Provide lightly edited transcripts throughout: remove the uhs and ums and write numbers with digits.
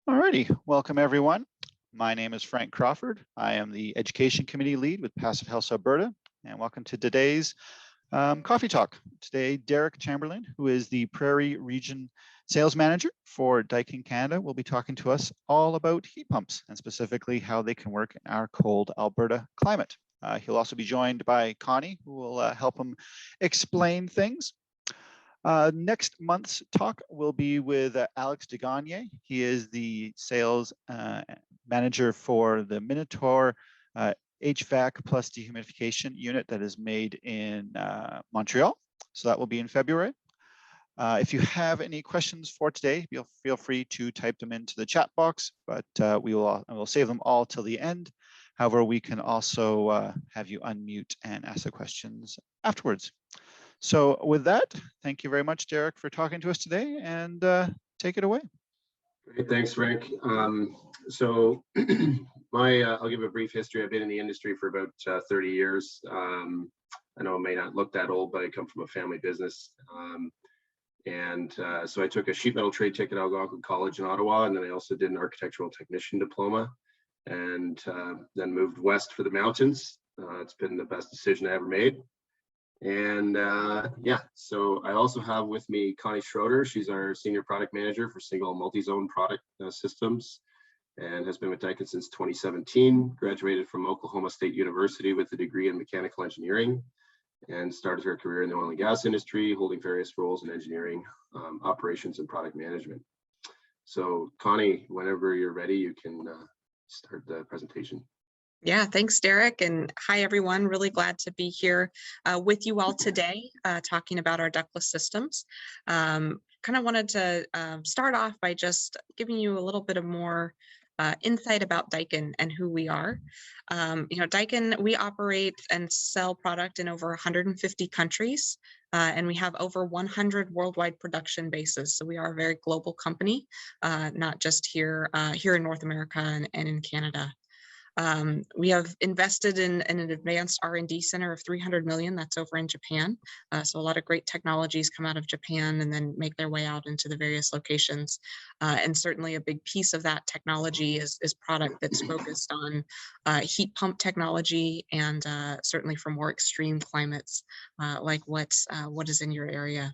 Alrighty, welcome everyone. My name is Frank Crawford. I am the Education Committee Lead with Passive House Alberta, and welcome to today's Coffee Talk. Today, Derek Chamberlin, who is the Prairie Region Sales Manager for Daikin Canada, will be talking to us all about heat pumps and specifically how they can work in our cold Alberta climate. He'll also be joined by Connie, who will help him explain things. Next month's talk will be with Alex Degagne. He is the sales manager for the Minotaur HVAC plus dehumidification unit that is made in Montreal. So that will be in February. If you have any questions for today, feel free to type them into the chat box, but we'll save them all till the end. However, we can also have you unmute and ask the questions afterwards. So with that, thank you very much, Derek, for talking to us today, and take it away. Great, thanks, Frank. So I'll give a brief history. I've been in the industry for about 30 years. I know it may not look that old, but I come from a family business. So I took a sheet metal trade ticket at Algonquin College in Ottawa, and then I also did an architectural technician diploma, and then moved west for the mountains. It's been the best decision I ever made. And so I also have with me Connie Schroeder. She's our senior product manager for single and multi-zone product systems, and has been with Daikin since 2017. Graduated from Oklahoma State University with a degree in mechanical engineering, and started her career in the oil and gas industry, holding various roles in engineering, operations, and product management. So Connie, whenever you're ready, you can start the presentation. Yeah, thanks, Derek. And hi, everyone. Really glad to be here with you all today, talking about our ductless systems. Kind of wanted to start off by just giving you a little bit of more insight about Daikin and who we are. Daikin, we operate and sell product in over 150 countries, and we have over 100 worldwide production bases. So we are a very global company, not just here in North America and in Canada. We have invested in an advanced R&D center of 300 million. That's over in Japan. So a lot of great technologies come out of Japan and then make their way out into the various locations. And certainly a big piece of that technology is product that's focused on heat pump technology, and certainly for more extreme climates like what is in your area.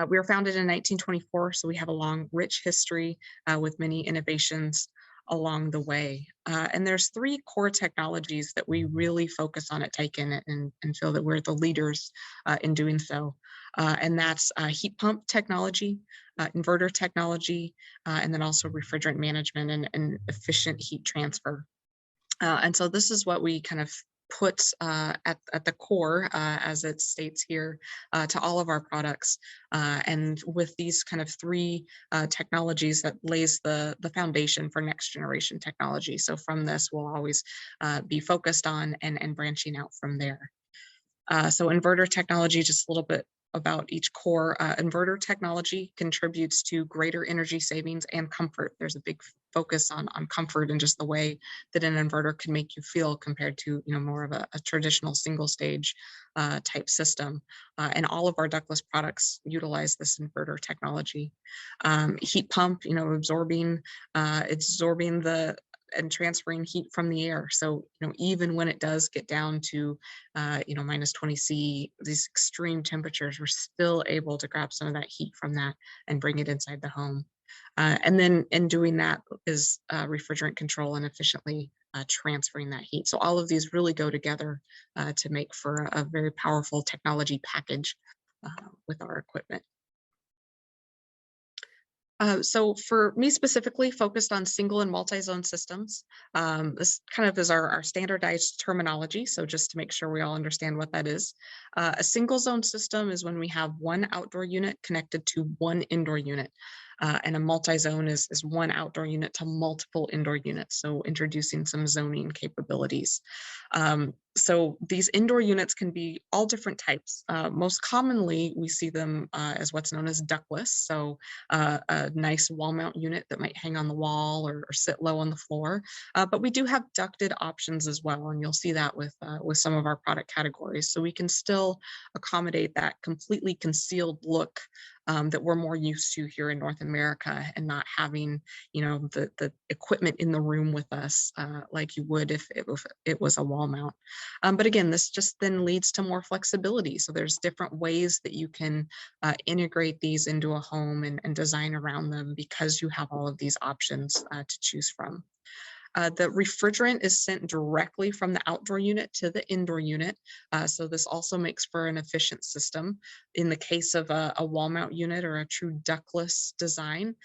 We were founded in 1924, so we have a long, rich history with many innovations along the way. And there's three core technologies that we really focus on at Daikin and feel that we're the leaders in doing so. And that's heat pump technology, inverter technology, and then also refrigerant management and efficient heat transfer. And so this is what we kind of put at the core, as it states here, to all of our products. And with these kind of three technologies, that lays the foundation for next generation technology. So from this, we'll always be focused on and branching out from there. So inverter technology, just a little bit about each core. Inverter technology contributes to greater energy savings and comfort. There's a big focus on comfort and just the way that an inverter can make you feel compared to more of a traditional single stage type system. And all of our ductless products utilize this inverter technology. Heat pump, absorbing and transferring heat from the air. So, even when it does get down to, minus 20 C, these extreme temperatures, we're still able to grab some of that heat from that and bring it inside the home. And then in doing that is refrigerant control and efficiently transferring that heat. So all of these really go together to make for a very powerful technology package with our equipment. So for me specifically, focused on single and multi-zone systems, this kind of is our standardized terminology. So just to make sure we all understand what that is. A single zone system is when we have one outdoor unit connected to one indoor unit. And a multi-zone is one outdoor unit to multiple indoor units. So introducing some zoning capabilities. So these indoor units can be all different types. Most commonly, we see them as what's known as ductless. So a nice wall mount unit that might hang on the wall or sit low on the floor. But we do have ducted options as well, and you'll see that with some of our product categories. So we can still accommodate that completely concealed look that we're more used to here in North America, and not having, you know, the equipment in the room with us like you would if it was a wall mount. But again, this just then leads to more flexibility. So there's different ways that you can integrate these into a home and design around them, because you have all of these options to choose from. The refrigerant is sent directly from the outdoor unit to the indoor unit. So this also makes for an efficient system. In the case of a wall mount unit or a true ductless design,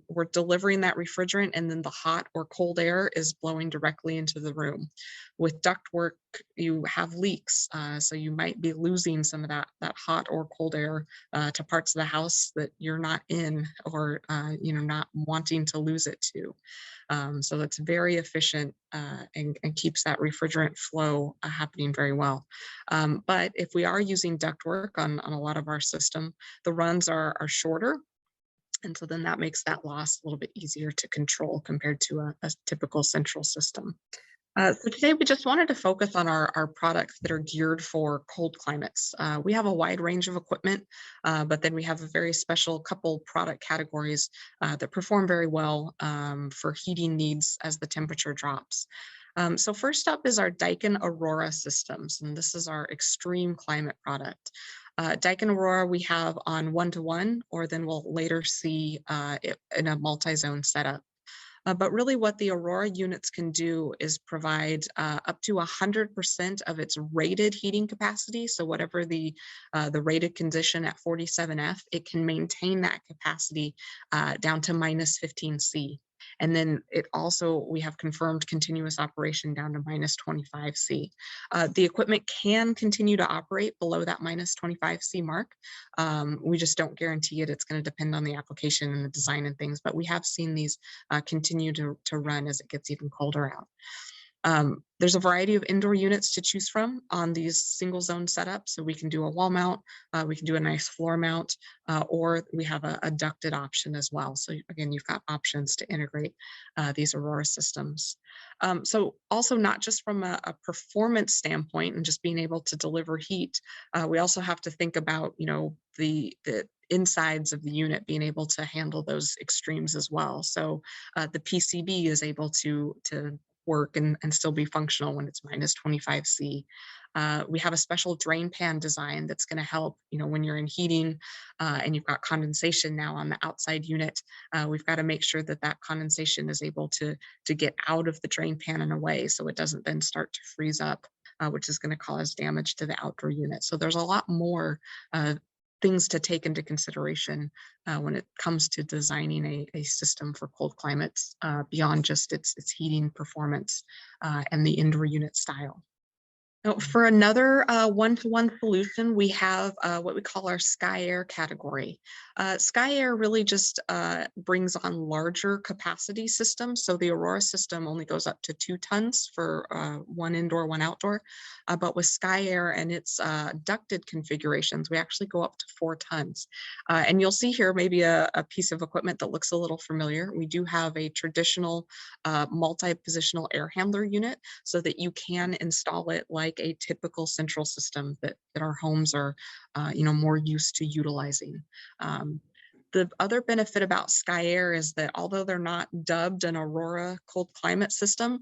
we're delivering that refrigerant, and then the hot or cold air is blowing directly into the room. With ductwork, you have leaks, so you might be losing some of that hot or cold air to parts of the house that you're not in, or not wanting to lose it to. So that's very efficient and keeps that refrigerant flow happening very well. But if we are using ductwork on a lot of our system, the runs are shorter. And so then that makes that loss a little bit easier to control compared to a typical central system. So today we just wanted to focus on our products that are geared for cold climates. We have a wide range of equipment, but then we have a very special couple product categories that perform very well for heating needs as the temperature drops. So first up is our Daikin Aurora systems, and this is our extreme climate product. Daikin Aurora we have on 1-to-1, or then we'll later see it in a multi-zone setup. But really what the Aurora units can do is provide up to 100% of its rated heating capacity. So whatever the rated condition at 47F, it can maintain that capacity down to -15C. And then it also, we have confirmed continuous operation down to -25C. The equipment can continue to operate below that -25C mark. We just don't guarantee it. It's going to depend on the application and the design and things, but we have seen these continue to run as it gets even colder out. There's a variety of indoor units to choose from on these single zone setups. So we can do a wall mount, we can do a nice floor mount, or we have a ducted option as well. So again, you've got options to integrate these Aurora systems. So also not just from a performance standpoint and just being able to deliver heat, we also have to think about, the insides of the unit being able to handle those extremes as well. So the PCB is able to work and still be functional when it's -25C. We have a special drain pan design that's going to help, when you're in heating and you've got condensation now on the outside unit, we've got to make sure that that condensation is able to get out of the drain pan and away, so it doesn't then start to freeze up, which is going to cause damage to the outdoor unit. So there's a lot more things to take into consideration when it comes to designing a system for cold climates beyond just its heating performance and the indoor unit style. Now, for another 1-to-1 solution, we have what we call our Sky Air category. Sky Air really just brings on larger capacity systems. So the Aurora system only goes up to 2 tons for 1 indoor, 1 outdoor. But with Sky Air and its ducted configurations, we actually go up to 4 tons. And you'll see here maybe a piece of equipment that looks a little familiar. We do have a traditional multi-positional air handler unit so that you can install it like a typical central system that our homes are, more used to utilizing. The other benefit about Sky Air is that although they're not dubbed an Aurora cold climate system,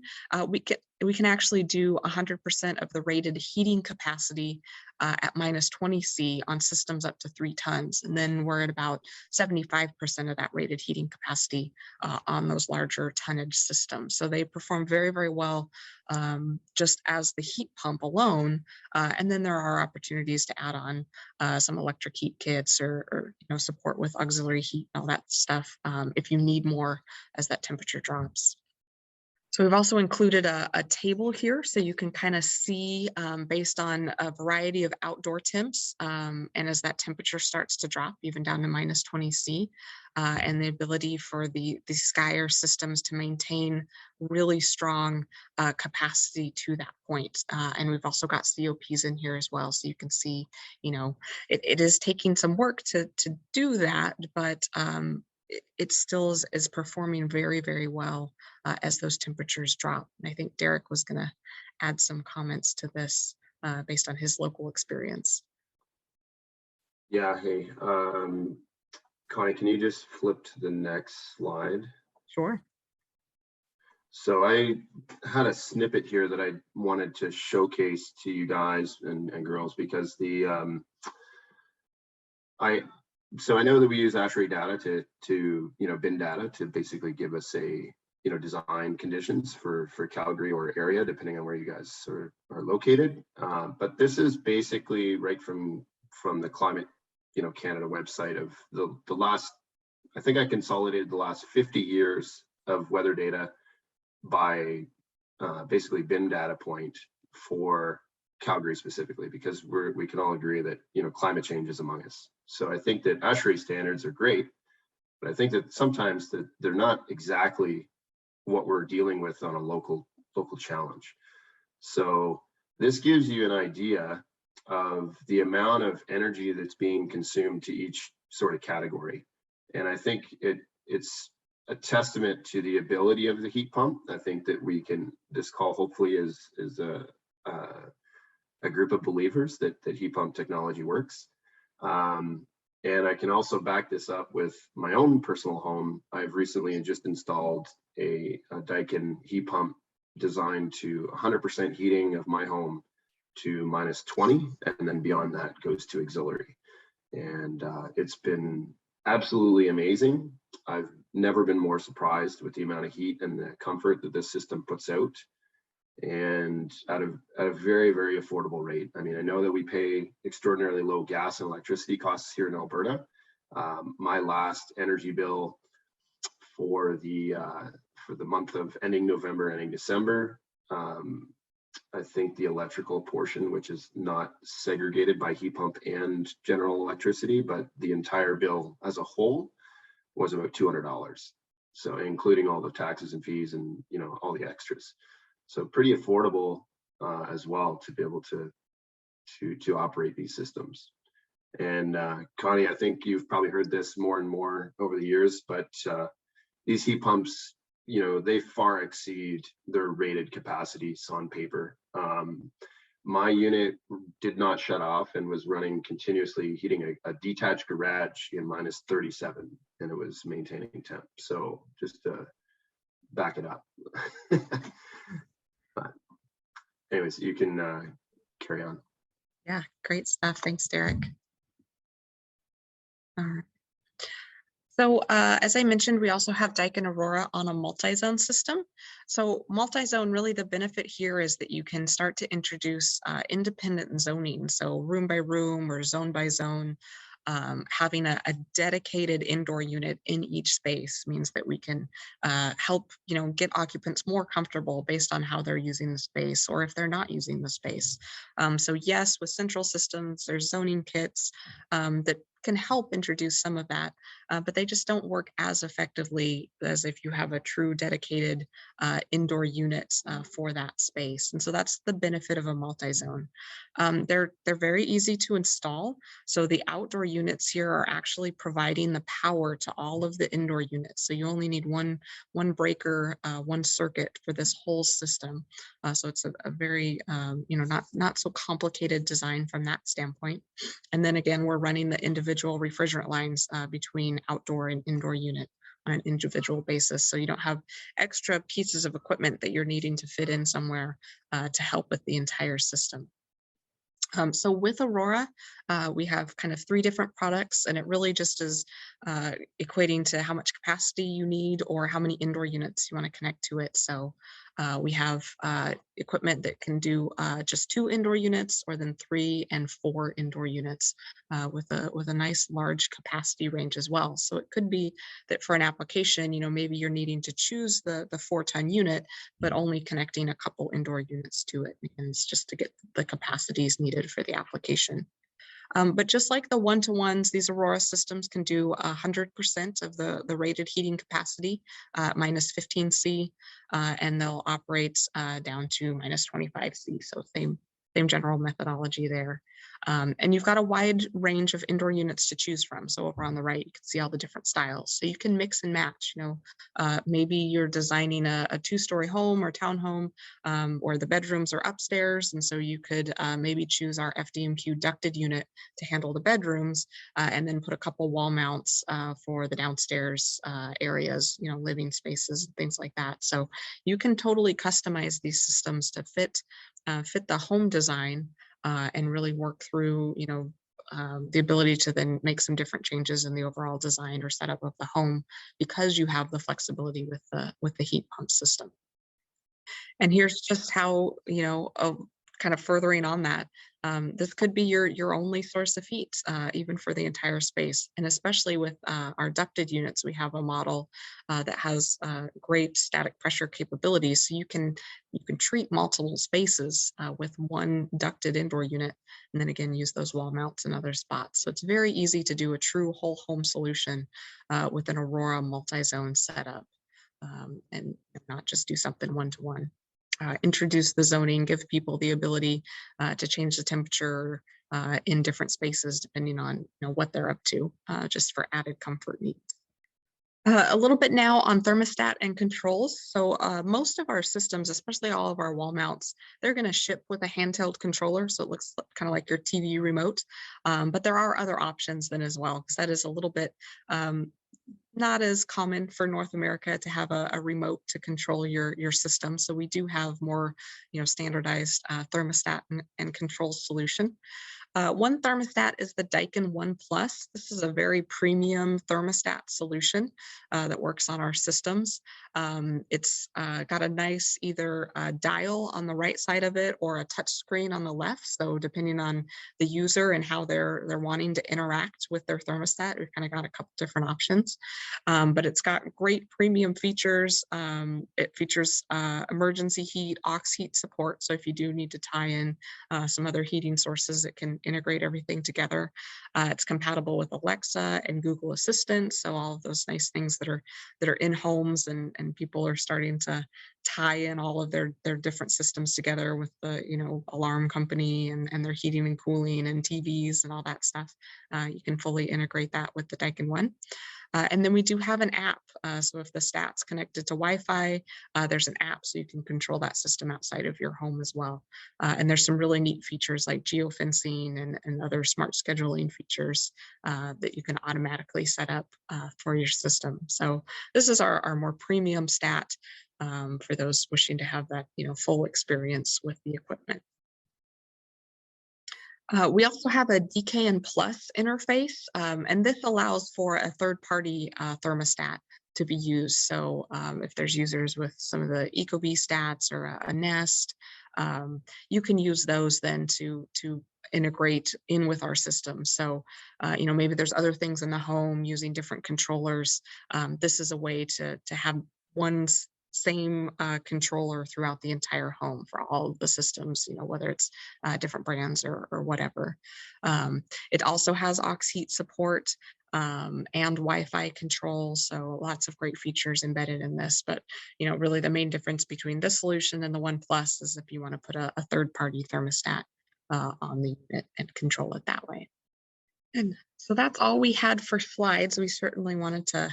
we can actually do 100% of the rated heating capacity at -20C on systems up to 3 tons. And then we're at about 75% of that rated heating capacity on those larger tonnage systems. So they perform very, very well just as the heat pump alone. And then there are opportunities to add on some electric heat kits or support with auxiliary heat and all that stuff if you need more as that temperature drops. So we've also included a table here so you can kind of see based on a variety of outdoor temps and as that temperature starts to drop even down to -20C, and the ability for the Skyer systems to maintain really strong capacity to that point. And we've also got COPs in here as well. So you can see, it is taking some work to do that, but it still is performing very, very well as those temperatures drop. And I think Derek was going to add some comments to this based on his local experience. Yeah, hey, Connie, can you just flip to the next slide? Sure. So I had a snippet here that I wanted to showcase to you guys and girls, because so I know that we use ASHRAE data to bin data to basically give us a design conditions for Calgary or area, depending on where you guys are located. But this is basically right from the Climate Canada website of the last, I think I consolidated the last 50 years of weather data by basically bin data point for Calgary specifically, because we can all agree that climate change is among us. So I think that ASHRAE standards are great, but I think that sometimes that they're not exactly what we're dealing with on a local challenge. So this gives you an idea of the amount of energy that's being consumed to each sort of category. And I think it's a testament to the ability of the heat pump. I think that this call hopefully is a group of believers that heat pump technology works. And I can also back this up with my own personal home. I've recently just installed a Daikin heat pump designed to 100% heating of my home to -20, and then beyond that goes to auxiliary. And it's been absolutely amazing. I've never been more surprised with the amount of heat and the comfort that this system puts out, and at a very, very affordable rate. I mean, I know that we pay extraordinarily low gas and electricity costs here in Alberta. My last energy bill for the month of ending November, ending December, I think the electrical portion, which is not segregated by heat pump and general electricity, but the entire bill as a whole, was about $200. So including all the taxes and fees and all the extras. So pretty affordable as well to be able to operate these systems. And Connie, I think you've probably heard this more and more over the years, but these heat pumps, they far exceed their rated capacities on paper. My unit did not shut off and was running continuously, heating a detached garage in -37, and it was maintaining temp. So just to back it up. But anyways, you can carry on. Yeah, great stuff. Thanks, Derek. All right. So as I mentioned, we also have Daikin Aurora on a multi-zone system. So multi-zone, really the benefit here is that you can start to introduce independent zoning. So room by room or zone by zone. Having a dedicated indoor unit in each space means that we can help get occupants more comfortable based on how they're using the space or if they're not using the space. So yes, with central systems, there's zoning kits that can help introduce some of that, but they just don't work as effectively as if you have a true dedicated indoor unit for that space. And so that's the benefit of a multi-zone. They're very easy to install. So the outdoor units here are actually providing the power to all of the indoor units. So you only need one breaker, one circuit for this whole system. So it's a very not so complicated design from that standpoint. And then again, we're running the individual refrigerant lines between outdoor and indoor unit on an individual basis. So you don't have extra pieces of equipment that you're needing to fit in somewhere to help with the entire system. So with Aurora, we have kind of 3 different products, and it really just is equating to how much capacity you need or how many indoor units you want to connect to it. So we have equipment that can do just 2 indoor units, or then 3 and 4 indoor units with a nice large capacity range as well. So it could be that for an application, maybe you're needing to choose the 4-ton unit, but only connecting a couple indoor units to it, and it's just to get the capacities needed for the application. But just like the one-to-ones, these Aurora systems can do 100% of the rated heating capacity, minus 15C, and they'll operate down to minus 25C. So same general methodology there. And you've got a wide range of indoor units to choose from. So over on the right, you can see all the different styles. So you can mix and match, maybe you're designing a two-story home or townhome, or the bedrooms are upstairs. And so you could maybe choose our FDMQ ducted unit to handle the bedrooms, and then put a couple wall mounts for the downstairs areas, living spaces, things like that. So you can totally customize these systems to fit the home design, and really work through, the ability to then make some different changes in the overall design or setup of the home, because you have the flexibility with the heat pump system. And here's just how, kind of furthering on that, this could be your only source of heat, even for the entire space. And especially with our ducted units, we have a model that has great static pressure capabilities. So you can treat multiple spaces with one ducted indoor unit, and then again use those wall mounts in other spots. So it's very easy to do a true whole home solution with an Aurora multi-zone setup, and not just do something one-to-one. Introduce the zoning, give people the ability to change the temperature in different spaces depending on what they're up to, just for added comfort needs. A little bit now on thermostat and controls. So most of our systems, especially all of our wall mounts, they're going to ship with a handheld controller. So it looks kind of like your TV remote, but there are other options then as well, because that is a little bit not as common for North America to have a remote to control your system. So we do have more, standardized thermostat and control solution. One thermostat is the Daikin One Plus. This is a very premium thermostat solution that works on our systems. It's got a nice either dial on the right side of it or a touch screen on the left. So depending on the user and how they're wanting to interact with their thermostat, we've kind of got a couple different options. But it's got great premium features. It features emergency heat, aux heat support. So if you do need to tie in some other heating sources, it can integrate everything together. It's compatible with Alexa and Google Assistant. So all of those nice things that are in homes, and people are starting to tie in all of their different systems together with the, alarm company and their heating and cooling and TVs and all that stuff. You can fully integrate that with the Daikin One. And then we do have an app. So if the stat's connected to Wi-Fi, there's an app so you can control that system outside of your home as well. And there's some really neat features like geofencing and other smart scheduling features that you can automatically set up for your system. So this is our more premium stat for those wishing to have that, full experience with the equipment. We also have a DKN Plus interface, and this allows for a third-party thermostat to be used. So if there's users with some of the Ecobee stats or a Nest, you can use those then to integrate in with our system. So, maybe there's other things in the home using different controllers. This is a way to have one same controller throughout the entire home for all of the systems, whether it's different brands or whatever. It also has aux heat support and Wi-Fi control. So lots of great features embedded in this. But, really the main difference between this solution and the One Plus is if you want to put a third-party thermostat on the unit and control it that way. And so that's all we had for slides. We certainly wanted to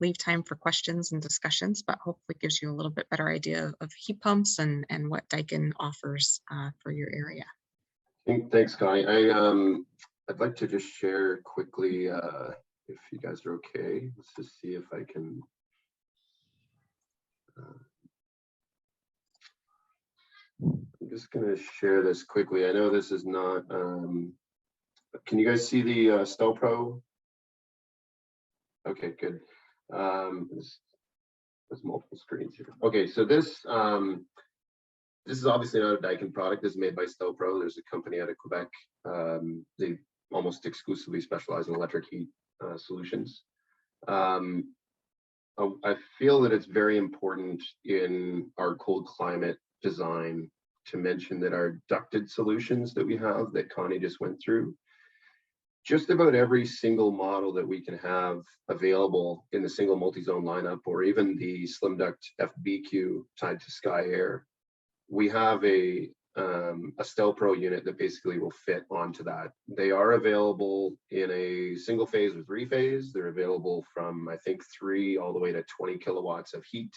leave time for questions and discussions, but hopefully gives you a little bit better idea of heat pumps and what Daikin offers for your area. Thanks, Connie. I'd like to just share quickly, if you guys are okay. Let's just see if I can. I'm just going to share this quickly. I know this is not. Can you guys see the Stow Pro? Okay, good. There's multiple screens here. Okay, so this is obviously not a Daikin product. This is made by Stow Pro. There's a company out of Quebec. They almost exclusively specialize in electric heat solutions. I feel that it's very important in our cold climate design to mention that our ducted solutions that we have that Connie just went through, just about every single model that we can have available in the single multi-zone lineup, or even the slim duct FBQ tied to Sky Air, we have a Stel Pro unit that basically will fit onto that. They are available in a single phase or 3-phase. They're available from, I think, 3 all the way to 20 kilowatts of heat.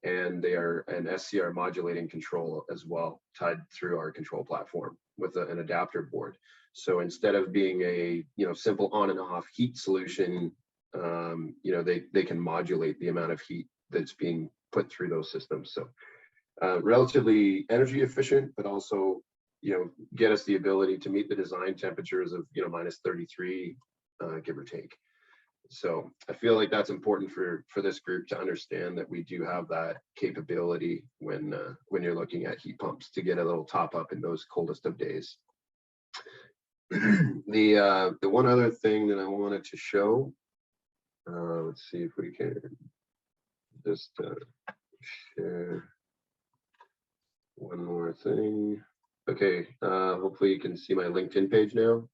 And they are an SCR modulating control as well, tied through our control platform with an adapter board. So instead of being a simple on and off heat solution, they can modulate the amount of heat that's being put through those systems. So relatively energy efficient, but also get us the ability to meet the design temperatures of minus 33, give or take. So I feel like that's important for this group to understand, that we do have that capability when you're looking at heat pumps to get a little top up in those coldest of days. The one other thing that I wanted to show, let's see if we can just share one more thing. Okay, hopefully you can see my LinkedIn page now.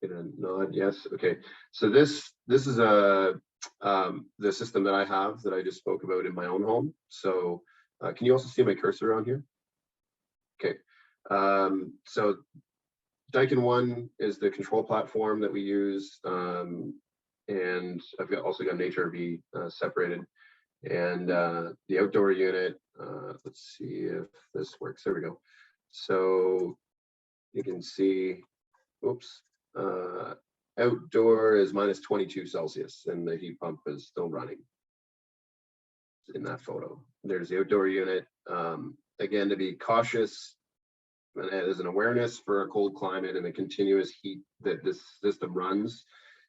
Get a nod, yes. Okay, so this is the system that I have that I just spoke about in my own home. So can you also see my cursor on here? Okay, so Daikin 1 is the control platform that we use, and I've also got an HRV separated, and the outdoor unit. Let's see if this works. There we go. So you can see, oops. Outdoor is minus 22 Celsius, and the heat pump is still running in that photo. There's the outdoor unit. Again, to be cautious, as an awareness for a cold climate and the continuous heat that this system runs,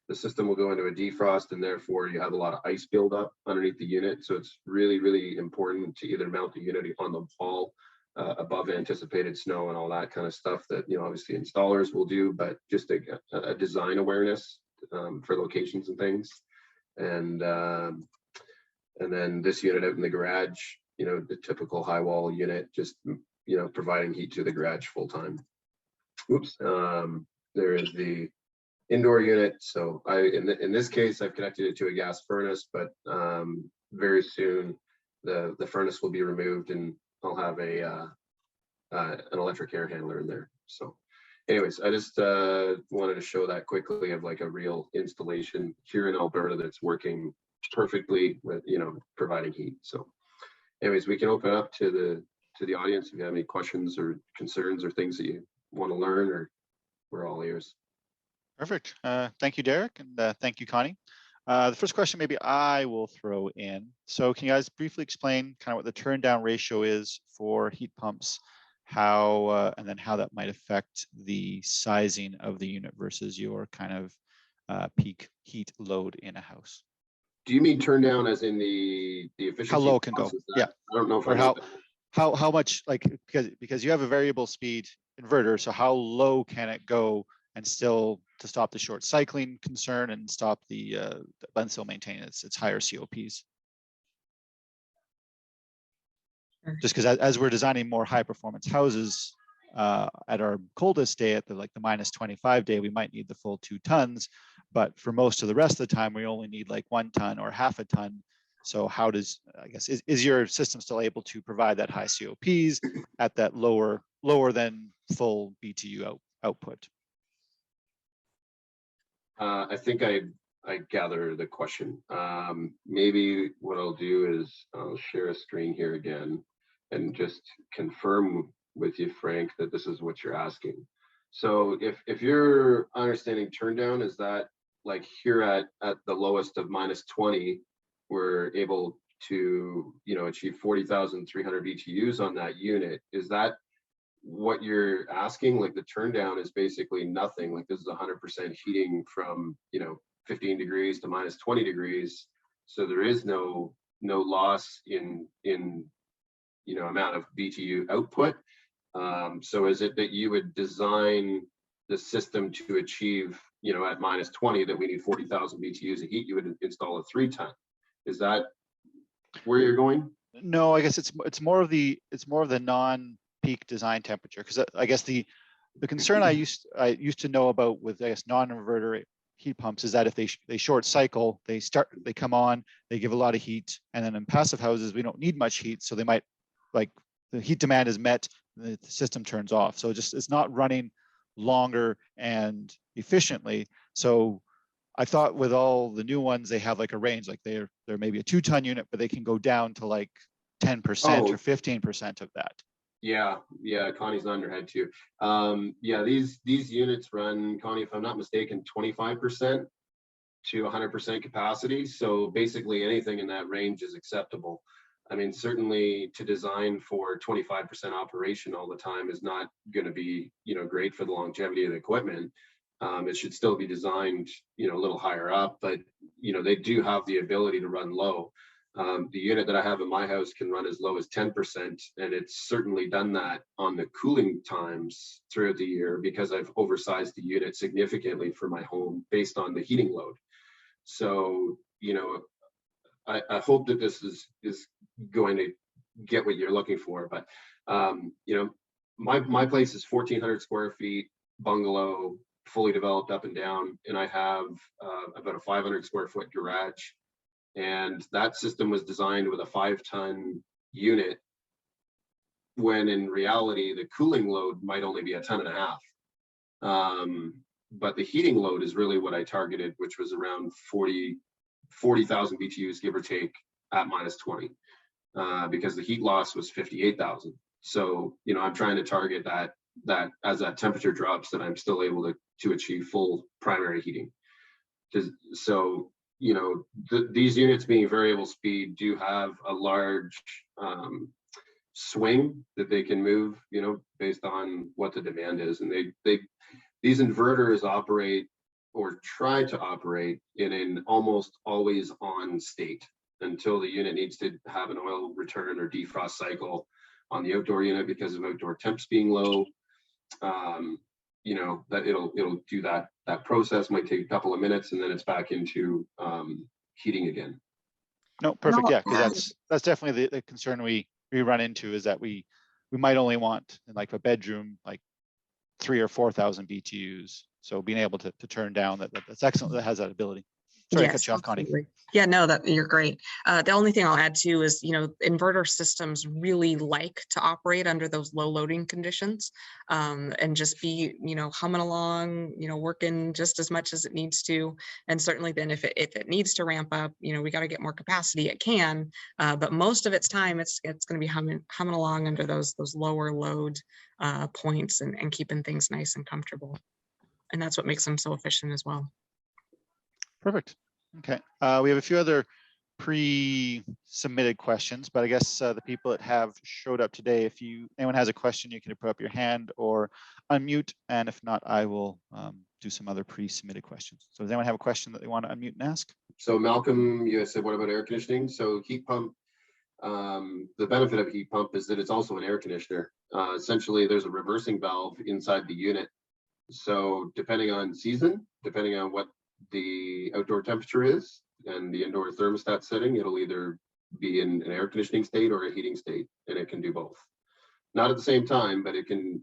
the system will go into a defrost, and therefore you have a lot of ice buildup underneath the unit. So it's really, really important to either mount the unit on the wall above anticipated snow and all that kind of stuff that obviously installers will do, but just a design awareness for locations and things. And then this unit out in the garage, the typical high wall unit, just providing heat to the garage full time. Oops. There is the indoor unit. So in this case, I've connected it to a gas furnace, but very soon the furnace will be removed, and I'll have an electric air handler in there. So anyways, I just wanted to show that quickly of like a real installation here in Alberta that's working perfectly with providing heat. So anyways, we can open up to the audience if you have any questions or concerns or things that you want to learn, or we're all ears. Perfect. Thank you, Derek, and thank you, Connie. The first question maybe I will throw in. So can you guys briefly explain kind of what the turn down ratio is for heat pumps, and then how that might affect the sizing of the unit versus your kind of peak heat load in a house? Do you mean turn down as in the efficiency? How low it can go? Yeah. I don't know if or how much, like, because you have a variable speed inverter, so how low can it go and still to stop the short cycling concern and stop but still maintain its higher COPs? Sure. Just because as we're designing more high performance houses, at our coldest day, at the minus 25 day, we might need the full 2 tons, but for most of the rest of the time, we only need like 1 ton or half a ton. So how does, I guess, is your system still able to provide that high COPs at that lower than full BTU output? I think I gather the question. Maybe what I'll do is I'll share a screen here again and just confirm with you, Frank, that this is what you're asking. So if you're understanding turn down, is that like here at the lowest of minus 20, we're able to achieve 40,300 BTUs on that unit? Is that what you're asking? Like the turn down is basically nothing. Like this is 100% heating from 15 degrees to minus 20 degrees. So there is no loss in amount of BTU output. So is it that you would design the system to achieve at minus 20 that we need 40,000 BTUs of heat, you would install a 3 ton? Is that where you're going? No, I guess it's more of the non-peak design temperature, because I guess the the concern I used to know about with, I guess, non-inverter heat pumps is that if they short cycle, they come on, they give a lot of heat, and then in passive houses we don't need much heat, so they might, like, the heat demand is met, the system turns off. So it's not running longer and efficiently. So I thought with all the new ones, they have like a range, like they're maybe a 2-ton unit, but they can go down to like 10% or 15% of that. Yeah, Connie's nodding her head too. Yeah, these units run, Connie, if I'm not mistaken, 25% to 100% capacity. So basically anything in that range is acceptable. I mean, certainly to design for 25% operation all the time is not going to be, great for the longevity of the equipment. It should still be designed, a little higher up, but, they do have the ability to run low. The unit that I have in my house can run as low as 10%, and it's certainly done that on the cooling times throughout the year because I've oversized the unit significantly for my home based on the heating load. So, I hope that this is going to get what you're looking for, but my place is 1,400 square feet, bungalow, fully developed up and down, and I have about a 500 square foot garage. And that system was designed with a 5-ton unit, when in reality, the cooling load might only be a 1.5 tons. But the heating load is really what I targeted, which was around 40,000 BTUs, give or take, at -20, because the heat loss was 58,000. So, I'm trying to target that as that temperature drops, that I'm still able to achieve full primary heating. So, these units being variable speed do have a large swing that they can move, based on what the demand is. And these inverters operate, or try to operate, in an almost always on state until the unit needs to have an oil return or defrost cycle on the outdoor unit because of outdoor temps being low. That it'll do that process, might take a couple of minutes, and then it's back into heating again. No, perfect. Yeah, because that's definitely the concern we run into, is that we might only want, in like a bedroom, like 3,000 or 4,000 BTUs. So being able to turn down that's excellent. That has that ability. Sorry, Yes, to cut you off, Connie. absolutely. Yeah, no, that you're great. The only thing I'll add too is, inverter systems really like to operate under those low loading conditions, and just be, humming along, working just as much as it needs to. And certainly then if it needs to ramp up, we got to get more capacity, it can. But most of its time, it's going to be humming along under those lower load points, and keeping things nice and comfortable. And that's what makes them so efficient as well. Perfect. Okay. We have a few other pre-submitted questions, but I guess the people that have showed up today, if anyone has a question, you can put up your hand or unmute, and if not, I will do some other pre-submitted questions. So does anyone have a question that they want to unmute and ask? So Malcolm, you said, what about air conditioning? So heat pump, the benefit of a heat pump is that it's also an air conditioner. Essentially, there's a reversing valve inside the unit. So depending on season, depending on what the outdoor temperature is and the indoor thermostat setting, it'll either be in an air conditioning state or a heating state, and it can do both. Not at the same time, but it can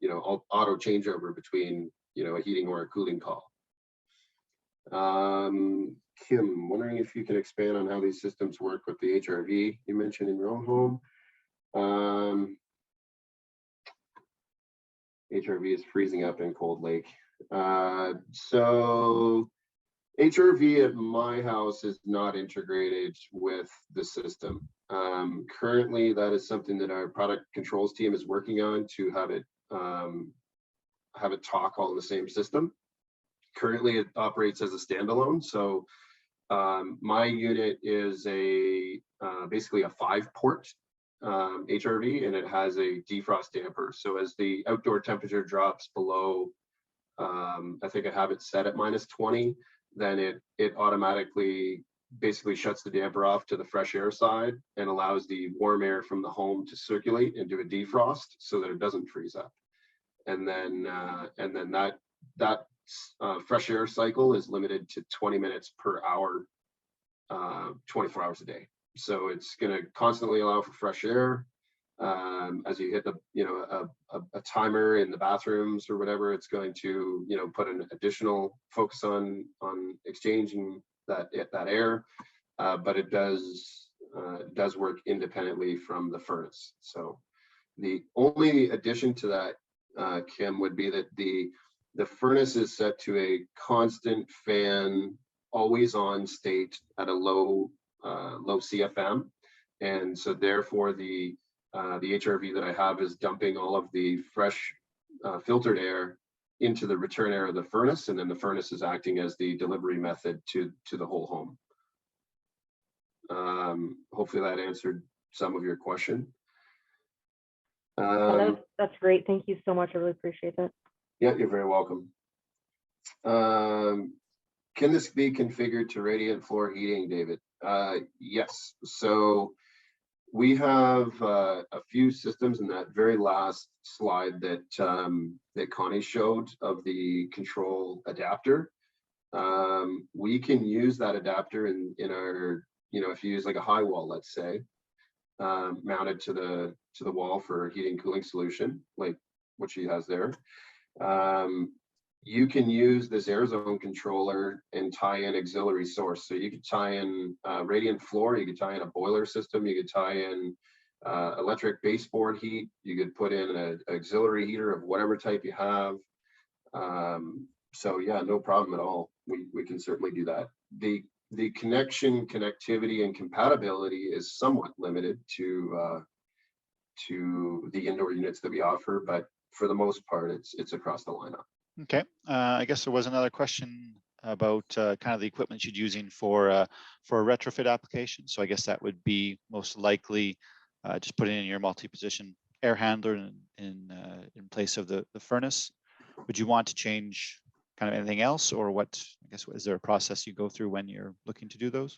auto changeover between a heating or a cooling call. Kim, wondering if you can expand on how these systems work with the HRV you mentioned in your own home. HRV is freezing up in Cold Lake. So HRV at my house is not integrated with the system. Currently, that is something that our product controls team is working on, to have it talk all in the same system. Currently, it operates as a standalone. So my unit is basically a 5-port HRV, and it has a defrost damper. So as the outdoor temperature drops below, I think I have it set at -20, then it automatically basically shuts the damper off to the fresh air side and allows the warm air from the home to circulate and do a defrost so that it doesn't freeze up. And then that fresh air cycle is limited to 20 minutes per hour, 24 hours a day. So it's going to constantly allow for fresh air. as you hit the, a timer in the bathrooms or whatever, it's going to, put an additional focus on exchanging that air, but it does work independently from the furnace. So the only addition to that, Kim, would be that the furnace is set to a constant fan, always on state at a low CFM, and so therefore the HRV that I have is dumping all of the fresh filtered air into the return air of the furnace, and then the furnace is acting as the delivery method to the whole home. Hopefully that answered some of your question. That's great. Thank you so much. I really appreciate that. Yeah, you're very welcome. Can this be configured to radiant floor heating, David? Yes. So we have a few systems in that very last slide that that Connie showed of the control adapter. We can use that adapter in our, if you use like a high wall, let's say, mounted to the wall for heating cooling solution, like what she has there. You can use this air zone controller and tie in auxiliary source. So you could tie in radiant floor, you could tie in a boiler system, you could tie in electric baseboard heat, you could put in an auxiliary heater of whatever type you have. So yeah, no problem at all. We can certainly do that. The connectivity and compatibility is somewhat limited to the indoor units that we offer, but for the most part, it's across the lineup. Okay, I guess there was another question about kind of the equipment you're using for a retrofit application. So I guess that would be most likely just putting in your multi-position air handler in place of the furnace. Would you want to change kind of anything else, or what? I guess, is there a process you go through when you're looking to do those?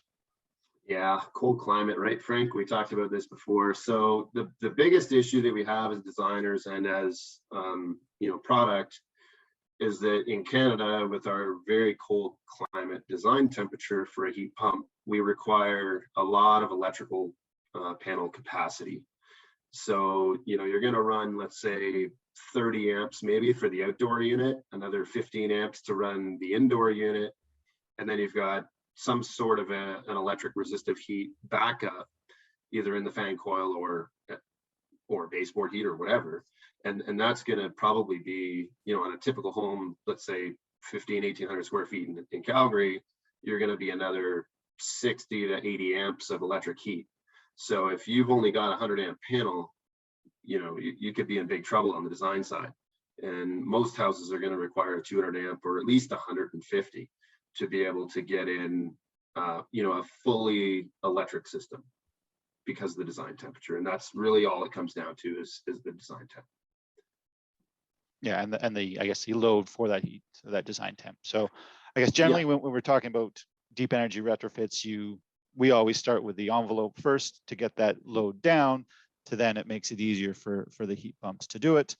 Yeah, cold climate, right, Frank? We talked about this before. So the biggest issue that we have as designers and as product is that in Canada, with our very cold climate design temperature for a heat pump, we require a lot of electrical panel capacity. So, you're going to run, let's say, 30 amps maybe for the outdoor unit, another 15 amps to run the indoor unit, and then you've got some sort of an electric resistive heat backup, either in the fan coil or baseboard heat or whatever. And that's going to probably be, on a typical home, let's say 1,800 square feet in Calgary, you're going to be another 60 to 80 amps of electric heat. So if you've only got a 100 amp panel, you could be in big trouble on the design side. And most houses are going to require a 200 amp or at least 150 to be able to get in, a fully electric system because of the design temperature. And that's really all it comes down to is the design temp. Yeah, and the I guess the load for that heat, so that design temp. So I guess generally when we're talking about deep energy retrofits, we always start with the envelope first to get that load down, to then it makes it easier for the heat pumps to do it.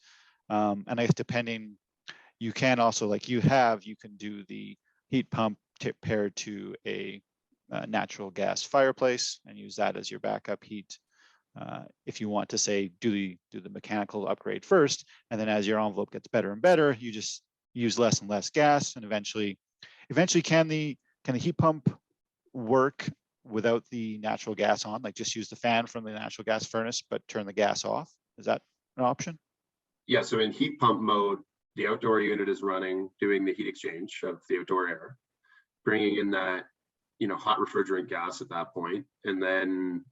And I guess depending, you can also, like you can do the heat pump paired to a natural gas fireplace and use that as your backup heat. If you want to say do the mechanical upgrade first, and then as your envelope gets better and better, you just use less and less gas, and eventually can the heat pump work without the natural gas on, like just use the fan from the natural gas furnace but turn the gas off? Is that an option? Yeah, so in heat pump mode, the outdoor unit is running, doing the heat exchange of the outdoor air, bringing in that hot refrigerant gas at that point, and then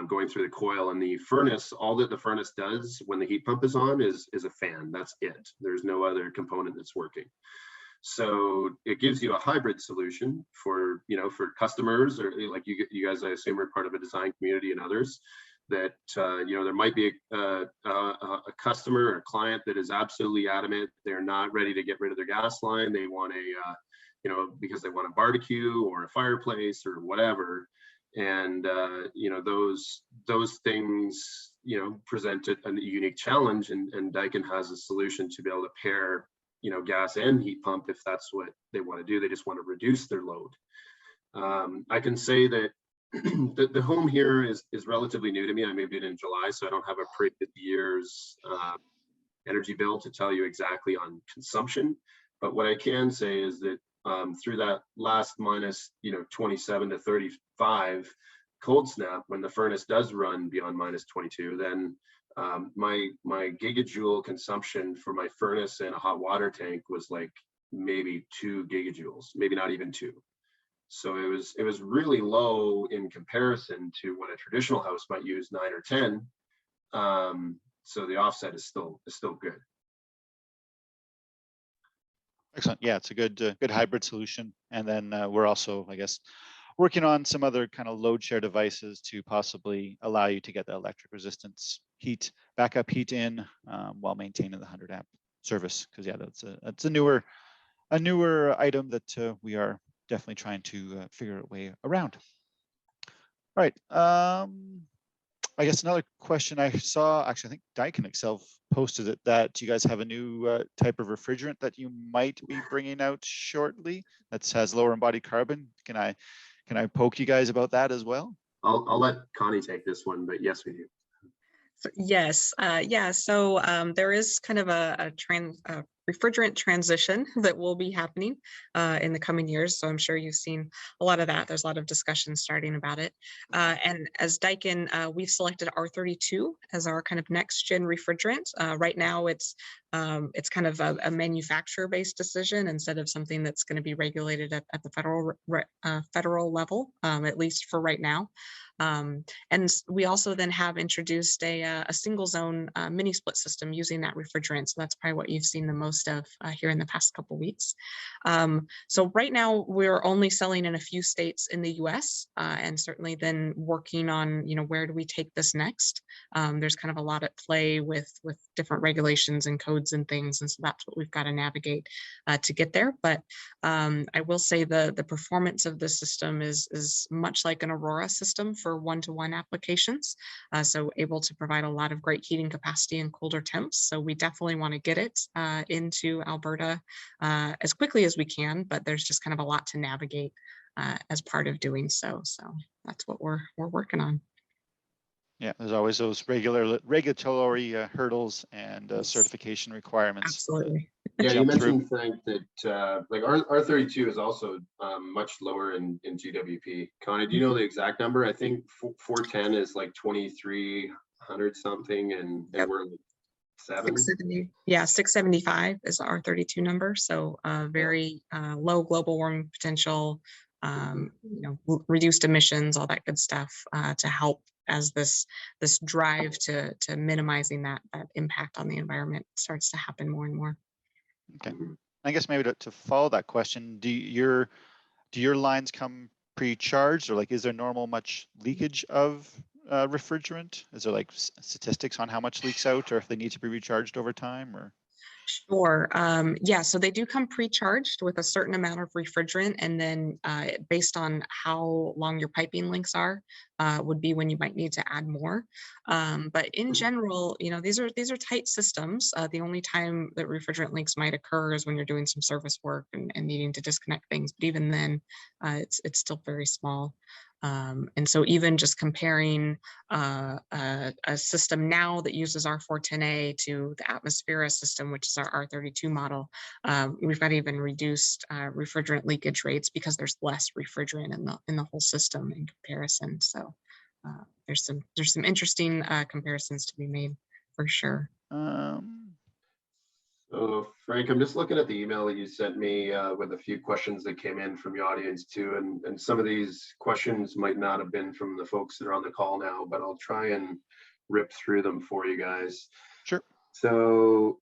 going through the coil. And the furnace, all that the furnace does when the heat pump is on is a fan. That's it. There's no other component that's working. So it gives you a hybrid solution for customers, or like you guys, I assume, are part of a design community and others that there might be a customer or a client that is absolutely adamant they're not ready to get rid of their gas line. They want because they want a barbecue or a fireplace or whatever. And those things present a unique challenge, and Daikin has a solution to be able to pair gas and heat pump if that's what they want to do. They just want to reduce their load. I can say that the home here is relatively new to me. I moved in July, so I don't have a previous year's energy bill to tell you exactly on consumption. But what I can say is that through that last minus 27 to 35 cold snap, when the furnace does run beyond minus 22, then my gigajoule consumption for my furnace and a hot water tank was like maybe 2 gigajoules, maybe not even 2. So it was really low in comparison to what a traditional house might use, 9 or 10. So the offset is still good. Excellent. Yeah, it's a good hybrid solution. And then we're also, I guess, working on some other kind of load share devices to possibly allow you to get the electric resistance heat, backup heat in while maintaining the 100 amp service. Because yeah, that's a newer item that we are definitely trying to figure a way around. All right. I guess another question I saw, actually, I think Daikin itself posted it, that you guys have a new type of refrigerant that you might be bringing out shortly that has lower embodied carbon. Can I poke you guys about that as well? I'll let Connie take this one, but yes, we do. Yes, yeah. So there is kind of a refrigerant transition that will be happening in the coming years. So I'm sure you've seen a lot of that. There's a lot of discussion starting about it. And as Daikin, we've selected R32 as our kind of next gen refrigerant. Right now, it's kind of a manufacturer-based decision instead of something that's going to be regulated at the federal level, at least for right now. And we also then have introduced a single zone mini split system using that refrigerant. So that's probably what you've seen the most of here in the past couple of weeks. So right now we're only selling in a few states in the US and certainly then working on, where do we take this next? There's kind of a lot at play with different regulations and codes and things. And so that's what we've got to navigate to get there. But I will say the performance of the system is much like an Aurora system for one-to-one applications. So able to provide a lot of great heating capacity in colder temps. So we definitely want to get it into Alberta as quickly as we can, but there's just kind of a lot to navigate as part of doing so. So that's what we're working on. Yeah, there's always those regulatory hurdles and certification requirements. Absolutely. Yeah, you mentioned, Frank, that like R32 is also much lower in GWP. Connie, do you know the exact number? I think 410 is like 2,300 something, and we're like 670. Yeah, 675 is the R32 number. So very low global warming potential, reduced emissions, all that good stuff to help as this drive to minimizing that impact on the environment starts to happen more and more. Okay, I guess maybe to follow that question, do your lines come pre-charged, or like is there normal much leakage of refrigerant? Is there like statistics on how much leaks out, or if they need to be recharged over time, or? Sure. Yeah, so they do come pre-charged with a certain amount of refrigerant, and then based on how long your piping lengths are, would be when you might need to add more. But in general, these are tight systems. The only time that refrigerant leaks might occur is when you're doing some service work and needing to disconnect things. But even then, it's still very small. And so even just comparing a system now that uses R410A to the Atmosphera system, which is our R32 model, we've got even reduced refrigerant leakage rates because there's less refrigerant in the whole system in comparison. So there's some interesting comparisons to be made for sure. So Frank, I'm just looking at the email that you sent me with a few questions that came in from the audience too. And some of these questions might not have been from the folks that are on the call now, but I'll try and rip through them for you guys. Sure. So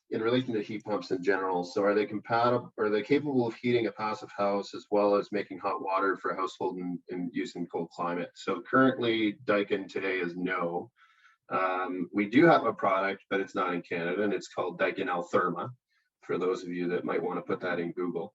in relation to heat pumps in general, so are they capable of heating a passive house as well as making hot water for household and use in cold climate? So currently Daikin today is no. We do have a product, but it's not in Canada, and it's called Daikin Altherma, for those of you that might want to put that in Google.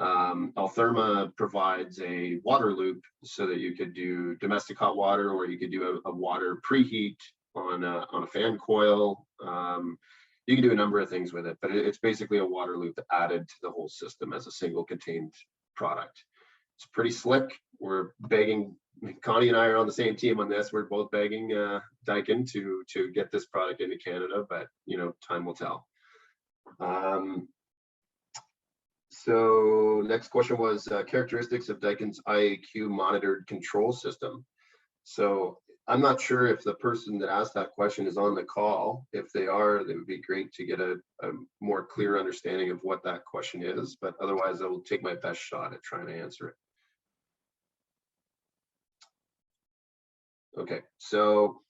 Altherma provides a water loop so that you could do domestic hot water, or you could do a water preheat on a fan coil. You can do a number of things with it, but it's basically a water loop added to the whole system as a single contained product. it's pretty slick. We're begging, Connie and I are on the same team on this. We're both begging Daikin to get this product into Canada, but time will tell. So next question was characteristics of Daikin's IAQ monitored control system. So I'm not sure if the person that asked that question is on the call. If they are, it would be great to get a more clear understanding of what that question is, but otherwise I will take my best shot at trying to answer it. Okay, so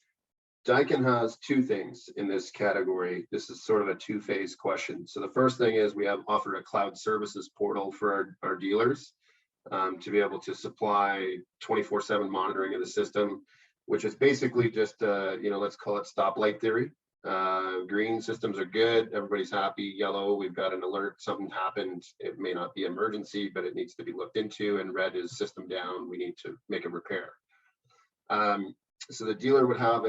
Daikin has two things in this category. This is sort of a two-phase question. So the first thing is we offer a cloud services portal for our dealers to be able to supply 24/7 monitoring of the system, which is basically just, let's call it stoplight theory. Green systems are good, everybody's happy. Yellow, we've got an alert, something happened. It may not be emergency, but it needs to be looked into. And red is system down, we need to make a repair. So the dealer would have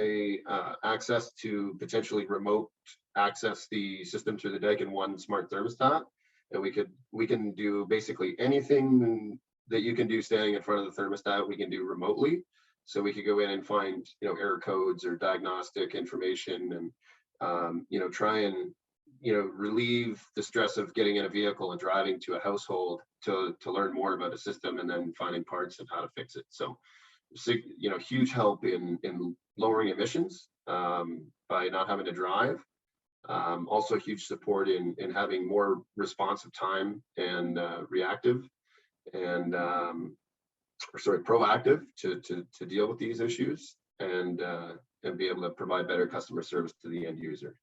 access to potentially remote access the system through the Daikin One smart thermostat, and we can do basically anything that you can do standing in front of the thermostat. We can do remotely. So we could go in and find error codes or diagnostic information, and try and relieve the stress of getting in a vehicle and driving to a household to learn more about a system and then finding parts and how to fix it. So huge help in lowering emissions by not having to drive. Also huge support in having more responsive time and reactive and proactive to deal with these issues and be able to provide better customer service to the end user.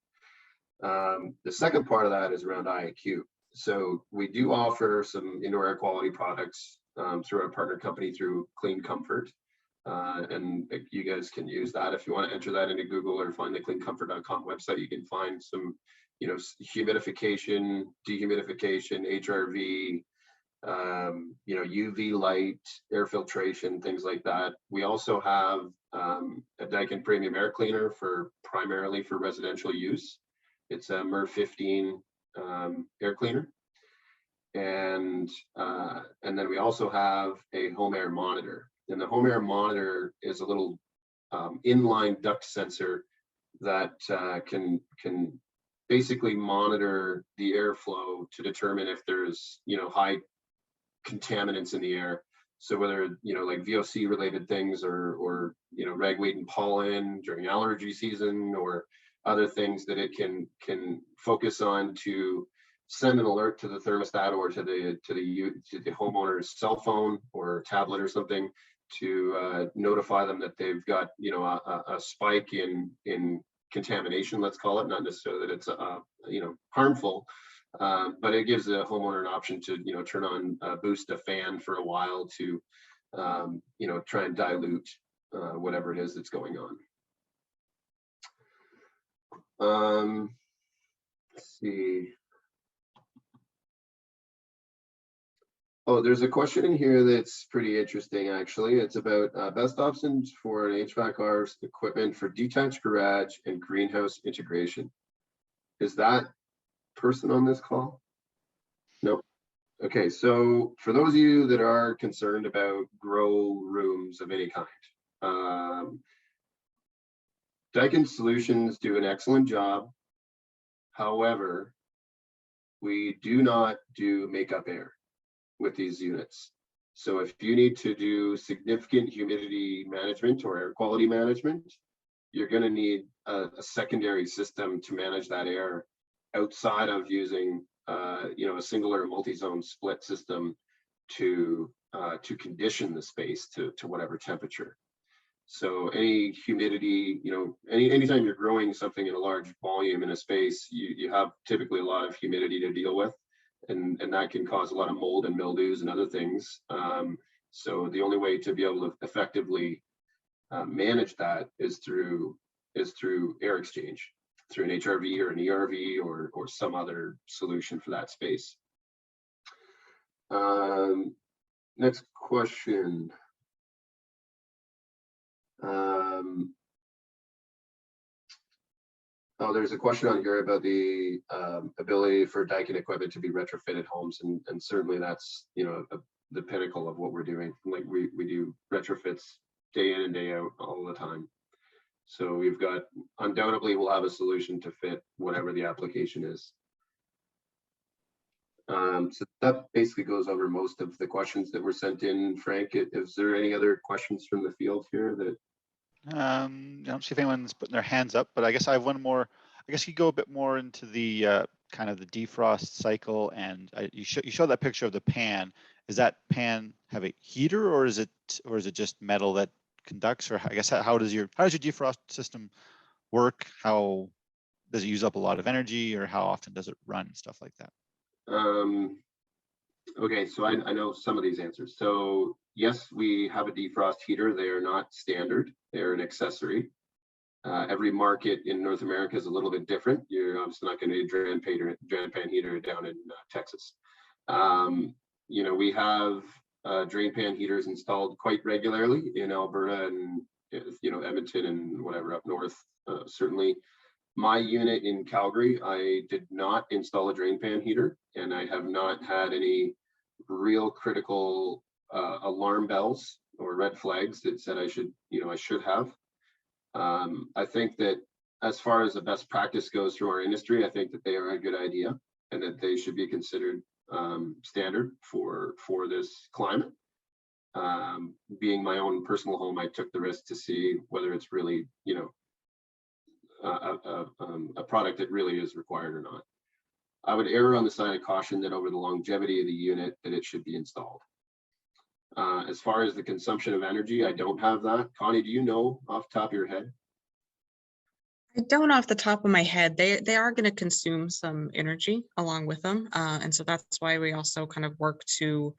The second part of that is around IAQ. So we do offer some indoor air quality products through our partner company through Clean Comfort. And you guys can use that if you want to enter that into Google or find the cleancomfort.com website. You can find some, humidification, dehumidification, HRV, UV light, air filtration, things like that. We also have a Daikin Premium Air Cleaner primarily for residential use. It's a MER 15 air cleaner. And then we also have a home air monitor. And the home air monitor is a little inline duct sensor that can basically monitor the airflow to determine if there's high contaminants in the air. So whether like VOC related things or ragweed and pollen during allergy season or other things that it can focus on to send an alert to the thermostat or to the homeowner's cell phone or tablet or something to notify them that they've got a spike in contamination, let's call it, not necessarily that it's harmful, but it gives the homeowner an option to turn on boost a fan for a while to try and dilute whatever it is that's going on. Let's see. Oh, there's a question in here that's pretty interesting, actually. It's about best options for an HVAC equipment for detached garage and greenhouse integration. Is that person on this call? Nope. Okay, so for those of you that are concerned about grow rooms of any kind, Daikin Solutions do an excellent job. However, we do not do makeup air with these units. So if you need to do significant humidity management or air quality management, you're going to need a secondary system to manage that air outside of using a single or multi-zone split system to condition the space to whatever temperature. So any humidity, anytime you're growing something in a large volume in a space, you have typically a lot of humidity to deal with. And that can cause a lot of mold and mildews and other things. So the only way to be able to effectively manage that is through air exchange, through an HRV or an ERV or some other solution for that space. Next question. Oh, there's a question on here about the ability for Daikin equipment to be retrofitted homes, and certainly that's the pinnacle of what we're doing. Like we do retrofits day in and day out all the time. So we've got, undoubtedly we'll have a solution to fit whatever the application is. So that basically goes over most of the questions that were sent in. Frank, is there any other questions from the field here that? I don't see if anyone's putting their hands up, but I guess I have one more. I guess you go a bit more into the kind of the defrost cycle, and you show that picture of the pan. Does that pan have a heater, or is it just metal that conducts? Or I guess how does your defrost system work? How does it use up a lot of energy, or how often does it run? Stuff like that. Okay, so I know some of these answers. So yes, we have a defrost heater. They are not standard. They're an accessory. Every market in North America is a little bit different. You're obviously not going to need a drain pan heater down in Texas. You know, we have drain pan heaters installed quite regularly in Alberta and, you know, Edmonton and whatever up north, certainly. My unit in Calgary, I did not install a drain pan heater, and I have not had any real critical alarm bells or red flags that said I should have. I think that as far as the best practice goes through our industry, I think that they are a good idea and that they should be considered standard for this climate. Being my own personal home, I took the risk to see whether it's really, you know, a product that really is required or not. I would err on the side of caution that over the longevity of the unit that it should be installed. As far as the consumption of energy, I don't have that. Connie, do you know off the top of your head? I don't off the top of my head. They are going to consume some energy along with them. And so that's why we also kind of work to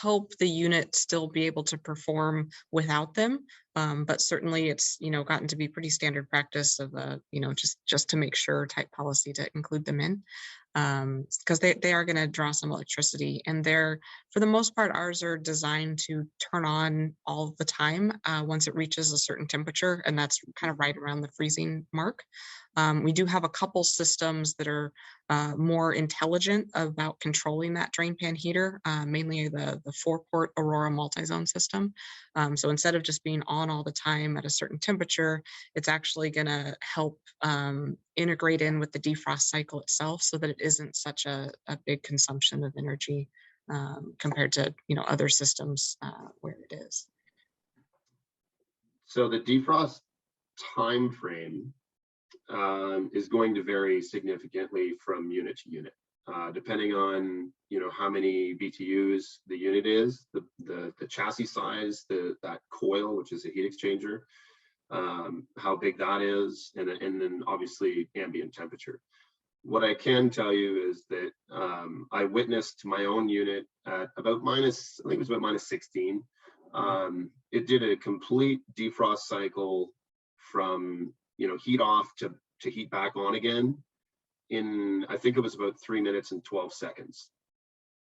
help the unit still be able to perform without them. But certainly it's, you know, gotten to be pretty standard practice of, you know, just to make sure type policy to include them in. Because they are going to draw some electricity, and they're, for the most part, ours are designed to turn on all the time once it reaches a certain temperature, and that's kind of right around the freezing mark. We do have a couple systems that are more intelligent about controlling that drain pan heater, mainly the 4-port Aurora multi-zone system. So instead of just being on all the time at a certain temperature, it's actually going to help integrate in with the defrost cycle itself, so that it isn't such a big consumption of energy compared to, you know, other systems where it is. So the defrost time frame is going to vary significantly from unit to unit, depending on, you know, how many BTUs the unit is, the chassis size, that coil, which is a heat exchanger, how big that is, and then obviously ambient temperature. What I can tell you is that I witnessed my own unit at about I think it was about -16. It did a complete defrost cycle from, you know, heat off to heat back on again in, I think it was about 3 minutes and 12 seconds.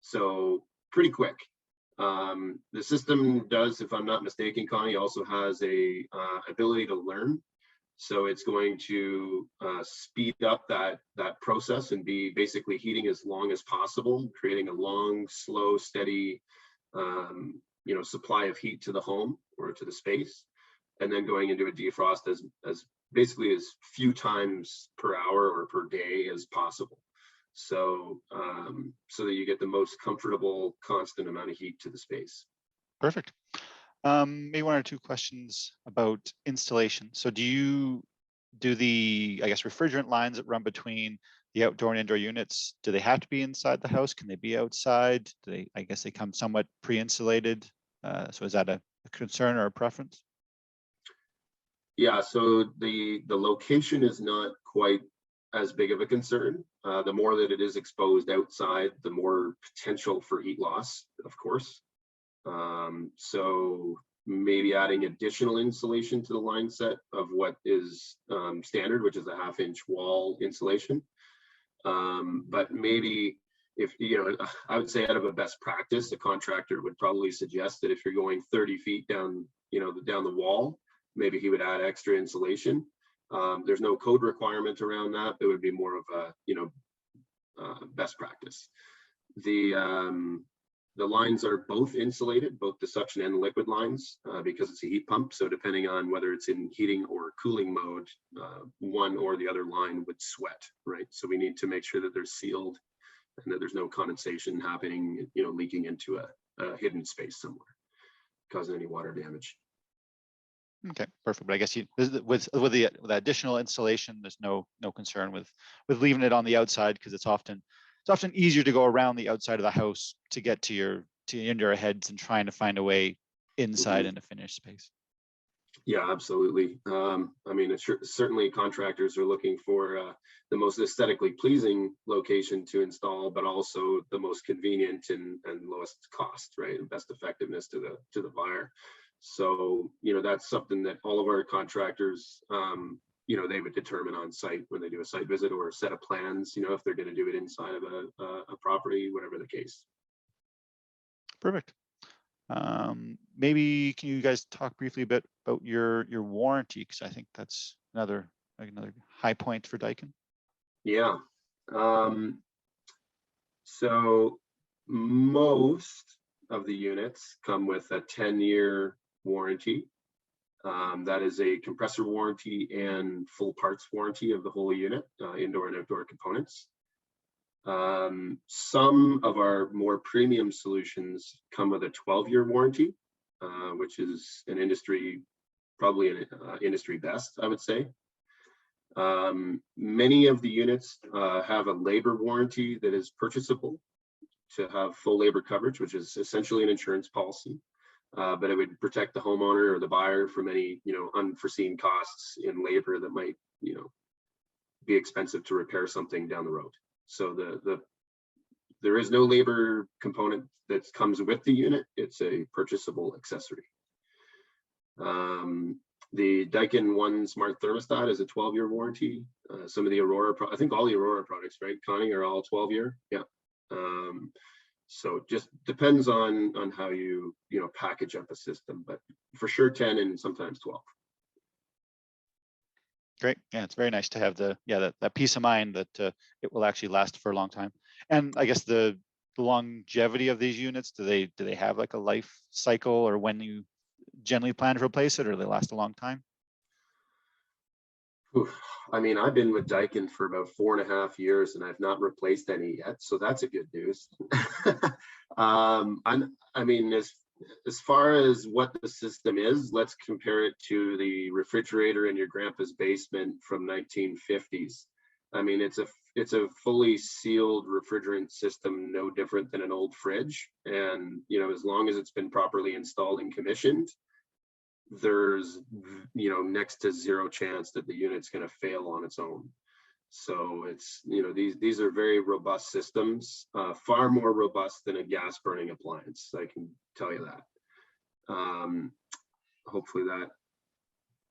So pretty quick. The system does, if I'm not mistaken, Connie, also has a ability to learn. So it's going to speed up that process and be basically heating as long as possible, creating a long, slow, steady, you know, supply of heat to the home or to the space, and then going into a defrost as basically as few times per hour or per day as possible. So so that you get the most comfortable, constant amount of heat to the space. Perfect. Maybe 1 or 2 questions about installation. So do you do the, I guess, refrigerant lines that run between the outdoor and indoor units? Do they have to be inside the house? Can they be outside? Do they, I guess they come somewhat pre-insulated. So is that a concern or a preference? Yeah, so the location is not quite as big of a concern. The more that it is exposed outside, the more potential for heat loss, of course. So maybe adding additional insulation to the line set of what is standard, which is a 1/2-inch wall insulation. But maybe if, you know, I would say out of a best practice, a contractor would probably suggest that if you're going 30 feet down, you know, down the wall, maybe he would add extra insulation. There's no code requirement around that. It would be more of a, you know, best practice. The The lines are both insulated, both the suction and the liquid lines, because it's a heat pump. So depending on whether it's in heating or cooling mode, one or the other line would sweat, right? So we need to make sure that they're sealed and that there's no condensation happening, leaking into a hidden space somewhere, causing any water damage. Okay, perfect. But I guess with the additional insulation, there's no concern with leaving it on the outside, because it's often easier to go around the outside of the house to get to your indoor heads and trying to find a way inside in a finished space. Yeah, absolutely. I mean, certainly contractors are looking for the most aesthetically pleasing location to install, but also the most convenient and lowest cost, right, and best effectiveness to the buyer. So, that's something that all of our contractors, they would determine on site when they do a site visit or a set of plans, if they're going to do it inside of a property, whatever the case. Perfect. Maybe can you guys talk briefly a bit about your warranty, because I think that's another high point for Daikin. Yeah. So most of the units come with a 10-year warranty. That is a compressor warranty and full parts warranty of the whole unit, indoor and outdoor components. Some of our more premium solutions come with a 12-year warranty, which is probably an industry best, I would say. Many of the units have a labor warranty that is purchasable to have full labor coverage, which is essentially an insurance policy. But it would protect the homeowner or the buyer from any, unforeseen costs in labor that might, be expensive to repair something down the road. So there is no labor component that comes with the unit. It's a purchasable accessory. The Daikin One Smart Thermostat is a 12-year warranty. Some of the Aurora, I think all the Aurora products, right, Connie, are all 12-year. Yeah. So it just depends on how you package up a system, but for sure 10 and sometimes 12. Great. Yeah, it's very nice to have that peace of mind that it will actually last for a long time. And I guess the longevity of these units, do they have like a life cycle, or when you generally plan to replace it, or do they last a long time? I mean, I've been with Daikin for about 4.5 years and I've not replaced any yet, so that's a good news. I mean, as far as what the system is, let's compare it to the refrigerator in your grandpa's basement from 1950s. I mean, it's a fully sealed refrigerant system, no different than an old fridge. And, as long as it's been properly installed and commissioned, there's, next to zero chance that the unit's going to fail on its own. So it's, these are very robust systems, far more robust than a gas burning appliance. I can tell you that. Hopefully that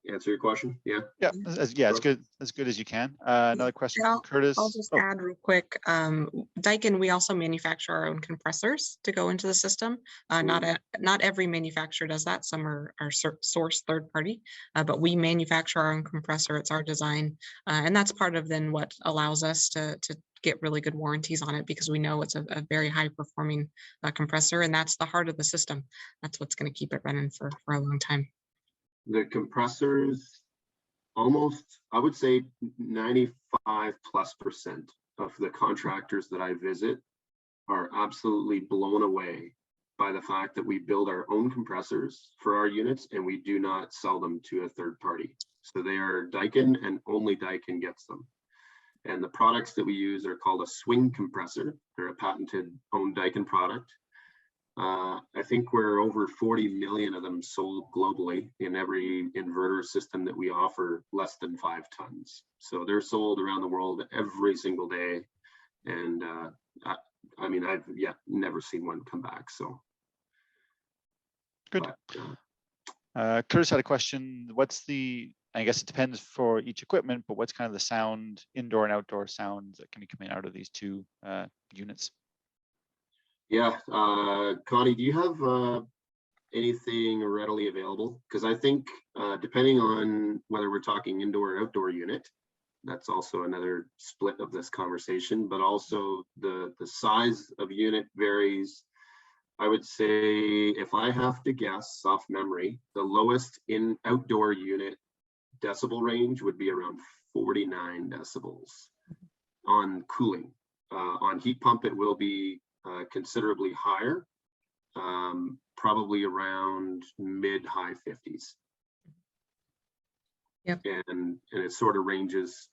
answer your question. Yeah. Yeah. It's good. As good as you can. Another question from Curtis. I'll just add real quick. Daikin, we also manufacture our own compressors to go into the system. Not every manufacturer does that. Some are sourced third party, but we manufacture our own compressor. It's our design, and that's part of then what allows us to get really good warranties on it, because we know it's a very high performing compressor, and that's the heart of the system. That's what's going to keep it running for a long time. The compressors, almost, I would say 95+% of the contractors that I visit are absolutely blown away by the fact that we build our own compressors for our units and we do not sell them to a third party. So they are Daikin and only Daikin gets them. And the products that we use are called a swing compressor. They're a patented owned Daikin product. I think we're over 40 million of them sold globally in every inverter system that we offer less than 5 tons. So they're sold around the world every single day. And I mean, I've never seen one come back. So good. But, Curtis had a question. I guess it depends for each equipment, but what's kind of the sound, indoor and outdoor sounds that can be coming out of these two units? Yeah, Connie, do you have anything readily available? Because I think depending on whether we're talking indoor or outdoor unit, that's also another split of this conversation, but also the size of unit varies. I would say, if I have to guess off memory, the lowest in outdoor unit decibel range would be around 49 decibels on cooling. On heat pump, it will be considerably higher, probably around mid-high 50s. Yep. And it sort of ranges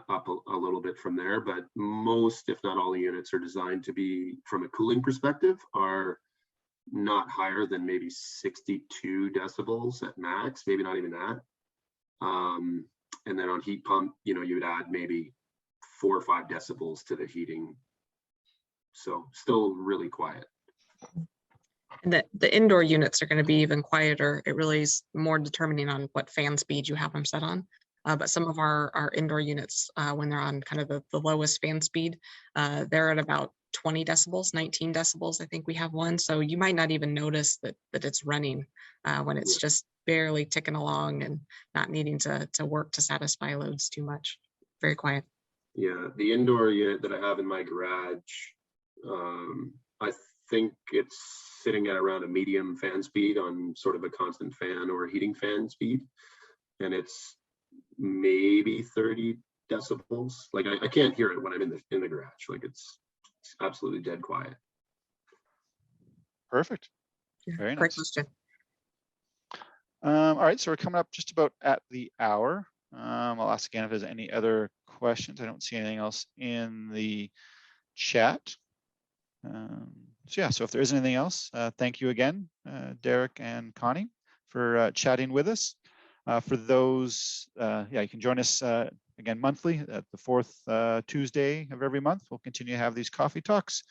up a little bit from there, but most, if not all, the units are designed to be, from a cooling perspective, are not higher than maybe 62 decibels at max, maybe not even that. And then on heat pump, you would add maybe 4 or 5 decibels to the heating. So still really quiet. And the indoor units are going to be even quieter. It really is more determining on what fan speed you have them set on. But some of our indoor units, when they're on kind of the lowest fan speed, they're at about 20 decibels, 19 decibels. I think we have one. So you might not even notice that it's running when it's just barely ticking along and not needing to work to satisfy loads too much. Very quiet. Yeah, the indoor unit that I have in my garage, I think it's sitting at around a medium fan speed on sort of a constant fan or heating fan speed. And it's maybe 30 decibels. Like I can't hear it when I'm in the garage. Like it's absolutely dead quiet. Perfect. Yeah, Very great nice. question. All right, so we're coming up just about at the hour. I'll ask again if there's any other questions. I don't see anything else in the chat. So yeah, so if there is anything else, thank you again, Derek and Connie, for chatting with us. For those, you can join us again monthly at the fourth Tuesday of every month. We'll continue to have these coffee talks.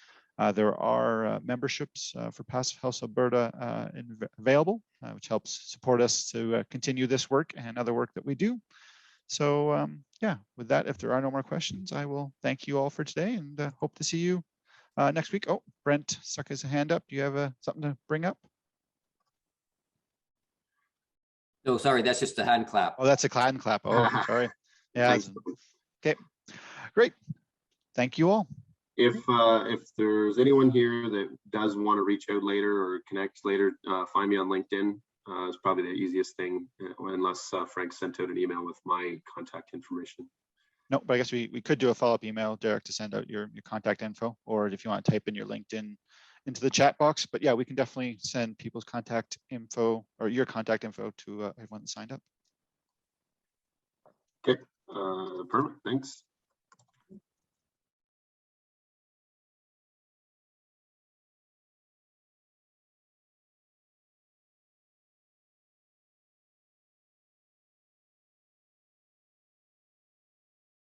There are memberships for Passive House Alberta available, which helps support us to continue this work and other work that we do. So yeah, with that, if there are no more questions, I will thank you all for today and hope to see you next week. Oh, Brent stuck his hand up. Do you have something to bring up? No, sorry, that's just a hand clap. Oh, that's a hand clap. Oh, sorry. Yeah. Okay, great. Thank you all. If there's anyone here that does want to reach out later or connect later, find me on LinkedIn. It's probably the easiest thing, unless Frank sent out an email with my contact information. No, but I guess we could do a follow-up email, Derek, to send out your contact info, or if you want to type in your LinkedIn into the chat box. But yeah, we can definitely send people's contact info or your contact info to everyone that signed up. Okay, perfect. Thanks.